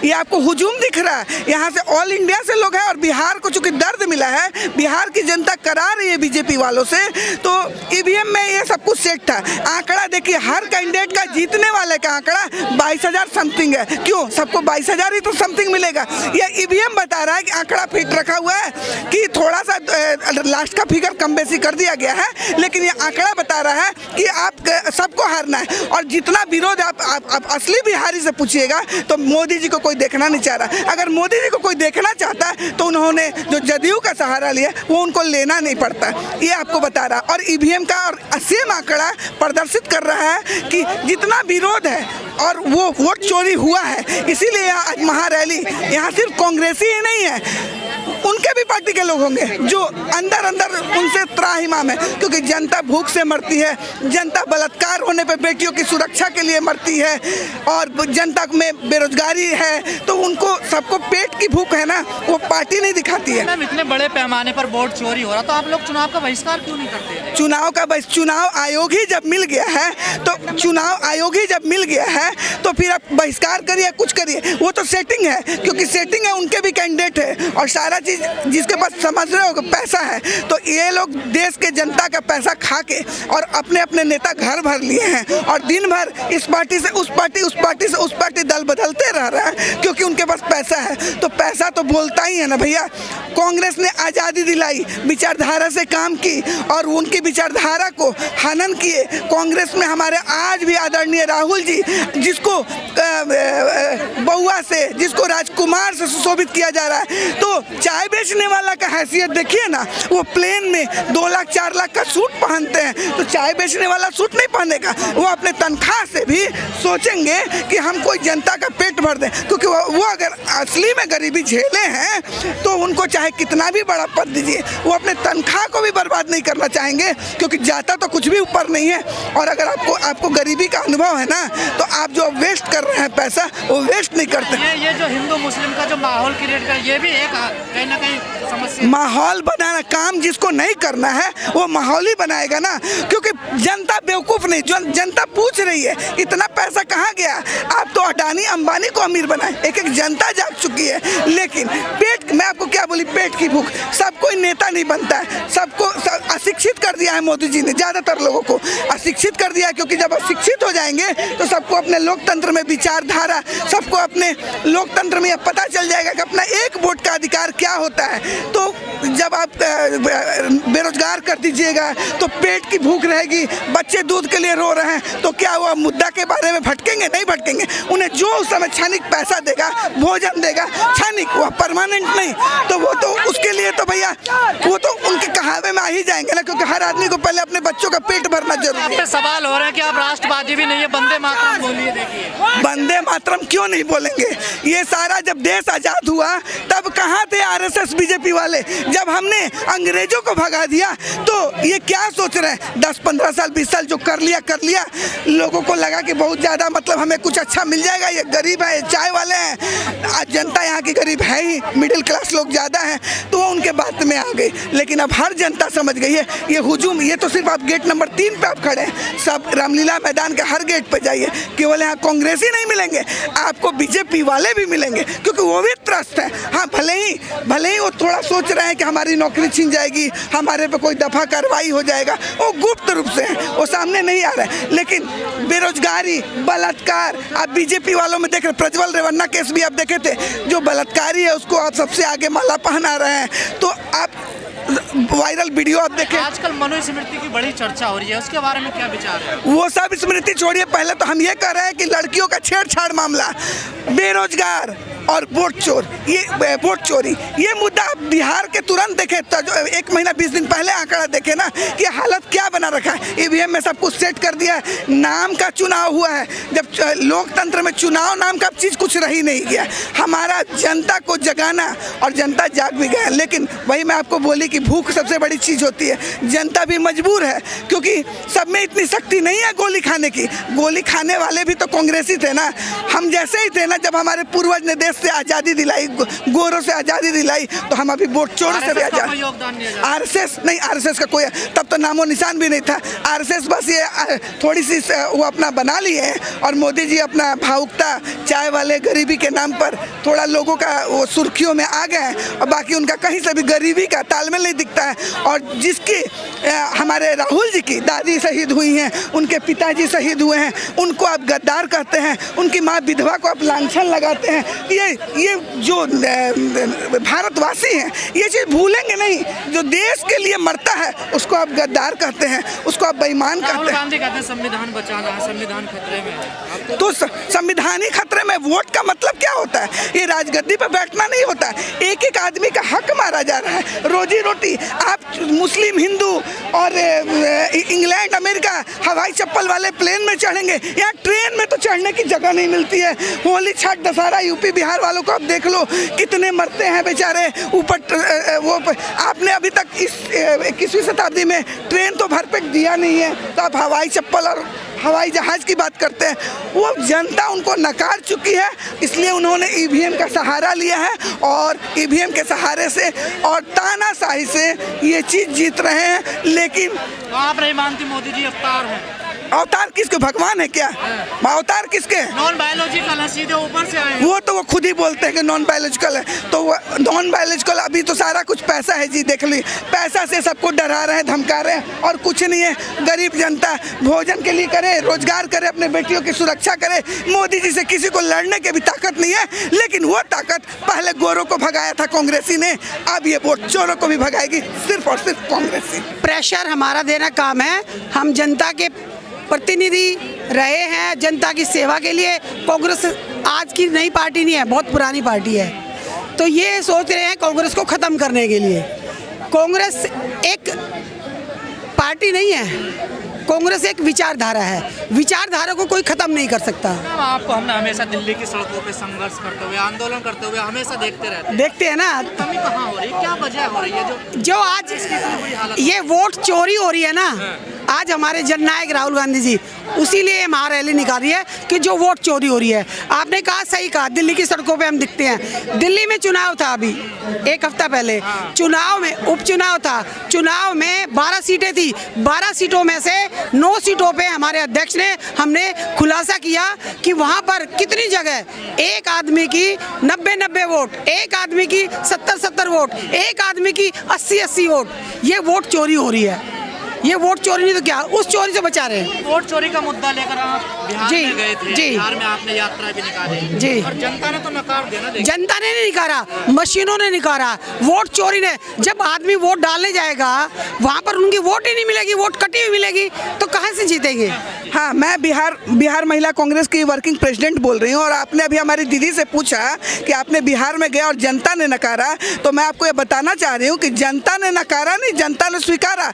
ये आपको हुजूम दिख रहा है। यहाँ से ऑल इंडिया से लोग हैं और बिहार को चूंकि दर्द मिला है, बिहार की जनता करा रही है बीजेपी वालों से, तो ईवीएम में ये सब कुछ सेट था। आंकड़ा देखिए, हर कैंडिडेट का जीतने वाले का आंकड़ा 22,000 समथिंग है। क्यों? सबको 22,000 ही तो समथिंग मिलेगा। ये ईवीएम बता रहा है कि आंकड़ा फिट रखा हुआ है कि थोड़ा सा लास्ट का फिगर कम बेसी कर दिया गया है, लेकिन ये आंकड़ा बता रहा है कि आप सबको हारना है। और जितना विरोध आप असली बिहारी से पूछिएगा तो मोदी जी को कोई देखना नहीं चाह रहा। अगर मोदी जी को कोई देखना चाहता है तो उन्होंने जो जदयू का सहारा लिया वो उनको लेना नहीं पड़ता, ये आपको बता रहा। और ईवीएम का और सेम आंकड़ा प्रदर्शित कर रहा है कि जितना विरोध है और वो वोट चोरी हुआ है, इसीलिए यहाँ महारैली, यहाँ सिर्फ कांग्रेसी ही नहीं है, उनके भी पार्टी के लोग होंगे जो अंदर अंदर उनसे त्राहिमाम है। क्योंकि जनता भूख से मरती है, जनता बलात्कार होने पर बेटियों की सुरक्षा के लिए मरती है, और जनता में बेरोजगारी है, तो उनको सबको पेट की भूख है ना, वो पार्टी नहीं दिखाती है। इतने बड़े पैमाने पर वोट चोरी हो रहा, तो आप लोग चुनाव का बहिष्कार क्यों नहीं करते? चुनाव आयोग ही जब मिल गया है तो चुनाव आयोग ही जब मिल गया है तो फिर आप बहिष्कार करिए, कुछ करिए, वो तो सेटिंग है। क्योंकि सेटिंग है, उनके भी कैंडिडेट है और सारा चीज जिसके पास समझ रहे हो पैसा है, तो ये लोग देश के जनता का पैसा खा के और अपने अपने नेता घर भर लिए हैं और दिन भर इस पार्टी से उस पार्टी, उस पार्टी से उस पार्टी दल बदलते रह रहा है क्योंकि उनके पास पैसा है। तो पैसा तो बोलता ही है ना भैया। कांग्रेस ने आज़ादी दिलाई, विचारधारा से काम की और उनकी विचारधारा को हनन किए। कांग्रेस में हमारे आज भी आदरणीय राहुल जी, जिसको बउआ से, जिसको राजकुमार से सुशोभित किया जा रहा है, तो चाय बेचने वाला का हैसियत देखिए ना, वो प्लेन में 2 लाख 4 लाख का सूट पहनते हैं, तो चाय बेचने वाला सूट नहीं पहनेगा। वो अपने तनख्वाह से भी सोचेंगे कि हम कोई जनता का पेट भर दें, क्योंकि वो अगर असली में गरीबी झेले हैं तो उनको चाहे कितना भी बड़ा पद दीजिए, वो अपने तनख्वाह को भी बर्बाद नहीं करना चाहेंगे, क्योंकि जाता तो कुछ भी ऊपर नहीं है। और अगर आपको गरीबी का अनुभव है ना, तो आप जो वेस्ट कर रहे हैं पैसा, वो वेस्ट नहीं करते। ये जो हिंदू मुस्लिम का जो माहौल क्रिएट कर, ये भी एक कहीं ना कहीं समस्या। माहौल बनाना, काम जिसको नहीं करना है वो माहौल ही बनाएगा ना, क्योंकि जनता बेवकूफ़ नहीं, जनता पूछ रही है इतना पैसा कहाँ गया। आप तो अडानी अंबानी को अमीर बनाए, एक जनता जाग चुकी है। लेकिन पेट, मैं आपको क्या बोली, पेट की भूख, सब कोई नेता नहीं बनता है। सबको अशिक्षित कर दिया है मोदी जी ने, ज़्यादातर लोगों को अशिक्षित कर दिया है। क्योंकि जब अशिक्षित हो जाएंगे तो सबको अपने लोकतंत्र में विचारधारा, सबको अपने लोकतंत्र में पता चल जाएगा कि अपना एक वोट का अधिकार क्या होता है। तो जब आप बेरोजगार कर दीजिएगा तो पेट की भूख रहेगी, बच्चे दूध के लिए रो रहे हैं, तो क्या वो मुद्दा के बारे में भटकेंगे? नहीं भटकेंगे। उन्हें जो उस समय क्षणिक पैसा देगा, भोजन देगा, क्षणिक, वह परमानेंट नहीं, तो वो तो उसके लिए तो भैया वो तो उनके कहावे में आ ही जाएंगे ना, क्योंकि हर आदमी को पहले अपने बच्चों का पेट भरना जरूरी है। सवाल हो रहा है कि आप राष्ट्रवादी भी नहीं है, वंदे मातरम बोलिए। देखिए, वंदे मातरम क्यों नहीं बोलेंगे? ये सारा जब देश आजाद हुआ तब कहाँ थे आरएसएस बीजेपी वाले? जब हमने अंग्रेजों को भगा दिया तो ये क्या सोच रहे हैं? 10-15 साल 20 साल जो कर लिया, लोगों को लगा कि बहुत ज़्यादा मतलब हमें कुछ अच्छा मिल जाएगा, ये गरीब है, चाय वाले हैं। आज जनता यहाँ की गरीब है ही, मिडिल क्लास लोग ज़्यादा हैं, तो वो उनके बात में आ गई। लेकिन अब हर जनता समझ गई है ये हुजूम, ये तो सिर्फ आप गेट नंबर 3 पे आप खड़े हैं, सब रामलीला मैदान के हर गेट पे जाइए, केवल यहाँ कांग्रेसी नहीं मिलेंगे, आपको बीजेपी वाले भी मिलेंगे, क्योंकि वो भी त्रस्त है। हाँ, भले ही वो थोड़ा सोच रहे हैं कि हमारी नौकरी छीन जाएगी, हमारे पे कोई दफा कार्रवाई हो जाएगा, वो गुप्त रूप से है, वो सामने नहीं आ रहा है। लेकिन बेरोजगारी, बलात्कार, आप बीजेपी वालों में देख रहे, प्रज्वल रेवन्ना केस भी आप देखे थे, जो बलात्कारी है उसको आप सबसे आगे माला पहना रहे हैं, तो आप वायरल वीडियो आप देखें। आजकल मनुस्मृति की बड़ी चर्चा हो रही है, उसके बारे में क्या विचार है? वो सब स्मृति छोड़िए, पहले तो हम ये कह रहे हैं कि लड़कियों का छेड़छाड़ मामला, बेरोजगार और वोट चोरी, ये मुद्दा बिहार के तुरंत देखे, जो 1 महीना 20 दिन पहले आंकड़ा देखे ना कि हालत क्या बना रखा है। ईवीएम में सब कुछ सेट कर दिया है, नाम का चुनाव हुआ है। जब लोकतंत्र में चुनाव नाम का चीज़ कुछ रही नहीं गया, हमारा जनता को जगाना, और जनता जाग भी गया। लेकिन वही मैं आपको बोली कि भूख सबसे बड़ी चीज़ होती है, जनता भी मजबूर है, क्योंकि सब में इतनी शक्ति नहीं है गोली खाने की। गोली खाने वाले भी तो कांग्रेसी थे ना, हम जैसे ही थे ना, जब हमारे पूर्वज ने देश से आज़ादी दिलाई, गोरों से आज़ादी दिलाई, तो हम अभी वोट चोरों से भी RSS का आज़ाद। कोई योगदान नहीं है। आरएसएस नहीं, आरएसएस का कोई तब तो नामो निशान भी नहीं था। आरएसएस बस ये थोड़ी सी वो अपना बना लिए हैं, और मोदी जी अपना भावुकता, चाय वाले गरीबी के नाम पर थोड़ा लोगों का वो सुर्खियों में आ गए हैं, और बाकी उनका कहीं से भी गरीबी का तालमेल नहीं दिखता है। और जिसकी हमारे राहुल जी की दादी शहीद हुई हैं, उनके पिताजी शहीद हुए हैं, उनको आप गद्दार कहते हैं, उनकी माँ विधवा को आप लांछन लगाते हैं। ये जो भारतवासी हैं ये चीज़ भूलेंगे नहीं। जो देश के लिए मरता है उसको आप गद्दार कहते हैं, उसको आप बेईमान राहुल कहते हैं। गांधी कहते हैं संविधान बचाना है, संविधान खतरे में है। तो संविधानी खतरे में, वोट का मतलब क्या होता है? ये राजगद्दी पर बैठना नहीं होता है। एक एक आदमी का हक मारा जा रहा है, रोजी रोटी। आप मुस्लिम, हिंदू और इंग्लैंड, अमेरिका हवाई चप्पल वाले प्लेन में चढ़ेंगे, यहाँ ट्रेन में तो चढ़ने की जगह नहीं मिलती है। होली, छठ, दशहरा यूपी बिहार वालों को आप देख लो कितने मरते हैं बेचारे ऊपर। वो आपने अभी तक इस 21वीं शताब्दी में ट्रेन तो भरपेट दिया नहीं है, तो आप हवाई चप्पल और हवाई जहाज़ की बात करते हैं। वो जनता उनको नकार चुकी है, इसलिए उन्होंने ईवीएम का सहारा लिया है, और ईवीएम के सहारे से और तानाशाही से ये चीज़ जीत रहे हैं। लेकिन तो आप नहीं मानती मोदी जी अवतार हैं? अवतार किसके? भगवान है क्या? अवतार किसके? नॉन बायोलॉजिकल है, सीधे ऊपर से आए हैं। वो तो वो खुद ही बोलते हैं कि नॉन बायोलॉजिकल है, तो नॉन बायोलॉजिकल अभी तो सारा कुछ पैसा है जी, देख ली। पैसा से सबको डरा रहे हैं, धमका रहे हैं, और कुछ नहीं है। गरीब जनता भोजन के लिए करे, रोजगार करे, अपने बेटियों की सुरक्षा करे। मोदी जी से किसी को लड़ने की भी ताकत नहीं है, लेकिन वो ताकत पहले गोरों को भगाया था कांग्रेसी ने, अब ये वोट चोरों को भी भगाएगी, सिर्फ और सिर्फ कांग्रेसी। प्रेशर हमारा देना काम है। हम जनता के प्रतिनिधि रहे हैं, जनता की सेवा के लिए। कांग्रेस आज की नई पार्टी नहीं है, बहुत पुरानी पार्टी है। तो ये सोच रहे हैं कांग्रेस को ख़त्म करने के लिए। कांग्रेस एक पार्टी नहीं है, कांग्रेस एक विचारधारा है। विचारधारा को कोई ख़त्म नहीं कर सकता। आपको हमने हमेशा दिल्ली की सड़कों पे संघर्ष करते हुए, आंदोलन करते हुए हमेशा देखते रहते हैं। देखते हैं ना, कमी कहाँ हो रही है, क्या वजह हो रही है जो आज ये वोट चोरी हो रही है ना। आज हमारे जननायक राहुल गांधी जी उसी लिए महारैली निकाली है कि जो वोट चोरी हो रही है। आपने कहा, सही कहा, दिल्ली की सड़कों पे हम दिखते हैं। दिल्ली में चुनाव था अभी एक हफ्ता पहले, चुनाव में उपचुनाव था। चुनाव में 12 सीटें थी, 12 सीटों में से 9 सीटों पे हमारे अध्यक्ष ने हमने खुलासा किया कि वहाँ पर कितनी जगह एक आदमी की 90-90 वोट, एक आदमी की 70-70 वोट, एक आदमी की 80-80 वोट, ये वोट चोरी हो रही है। ये वोट चोरी नहीं तो क्या, उस चोरी से बचा रहे हैं। वोट चोरी का मुद्दा लेकर आप बिहार जी, में गए थे। जी। बिहार में आपने यात्रा भी निकाली जी। और जनता ने तो नकार दिया ना। जनता ने नहीं निकाला, मशीनों ने निकाला। वोट चोरी ने, जब आदमी वोट डालने जाएगा वहाँ पर उनकी वोट ही नहीं मिलेगी, वोट कटी हुई मिलेगी, तो कहाँ से जीतेंगे। हाँ, मैं बिहार महिला कांग्रेस की वर्किंग प्रेसिडेंट बोल रही हूँ, और आपने अभी हमारी दीदी से पूछा कि आपने बिहार में गया और जनता ने नकारा, तो मैं आपको ये बताना चाह रही हूँ कि जनता ने नकारा नहीं, जनता ने स्वीकारा।